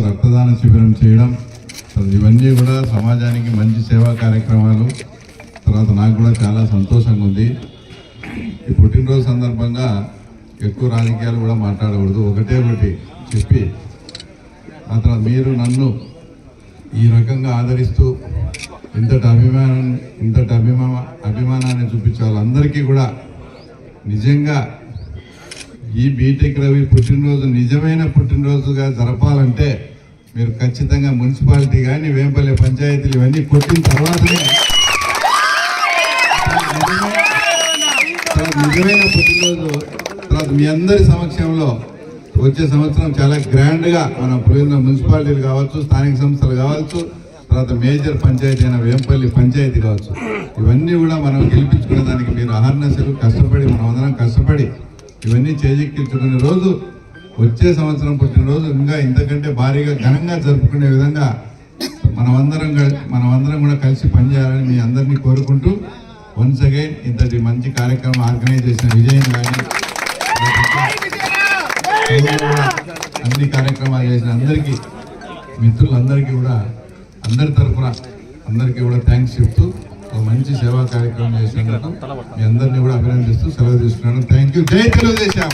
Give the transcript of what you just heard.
రక్తదాన శిబిరం చేయడం ఇవన్నీ కూడా సమాజానికి మంచి సేవా కార్యక్రమాలు. తర్వాత నాకు కూడా చాలా సంతోషంగా ఉంది. ఈ పుట్టినరోజు సందర్భంగా ఎక్కువ రాజకీయాలు కూడా మాట్లాడకూడదు, ఒకటే ఒకటి చెప్పి ఆ తర్వాత మీరు నన్ను ఈ రకంగా ఆదరిస్తూ ఇంతటి అభిమానాన్ని చూపించే వాళ్ళందరికీ కూడా నిజంగా ఈ బీటెక్ రవి పుట్టినరోజు నిజమైన పుట్టినరోజుగా జరపాలంటే మీరు ఖచ్చితంగా మున్సిపాలిటీ కానీ వేంపల్లి పంచాయతీలు ఇవన్నీ కొట్టిన తర్వాతనే నిజమైన పుట్టినరోజు. తర్వాత మీ అందరి సమక్షంలో వచ్చే సంవత్సరం చాలా గ్రాండ్గా మన పులివెందుల మున్సిపాలిటీలు కావచ్చు, స్థానిక సంస్థలు కావచ్చు, తర్వాత మేజర్ పంచాయతీ అయిన వేంపల్లి పంచాయతీ కావచ్చు, ఇవన్నీ కూడా మనం గెలిపించుకునే దానికి మీరు అహర్నిశలు కష్టపడి మనం అందరం కష్టపడి ఇవన్నీ చేజిక్కించుకునే రోజు వచ్చే సంవత్సరం పుట్టినరోజు ఇంకా ఇంతకంటే భారీగా ఘనంగా జరుపుకునే విధంగా మనమందరం కూడా కలిసి పనిచేయాలని మీ అందరినీ కోరుకుంటూ వన్స్ అగైన్ ఇంతటి మంచి కార్యక్రమం ఆర్గనైజ్ చేసిన విజయన్ కానీ అన్ని కార్యక్రమాలు చేసిన అందరికీ మిత్రులందరికీ కూడా అందరి తరఫున అందరికీ కూడా థ్యాంక్స్ చెప్తూ ఒక మంచి సేవా కార్యక్రమం చేసినందుకు మీ అందరినీ కూడా అభినందిస్తూ సెలవు తీసుకున్నాను. Thank you. జై తెలుగుదేశం.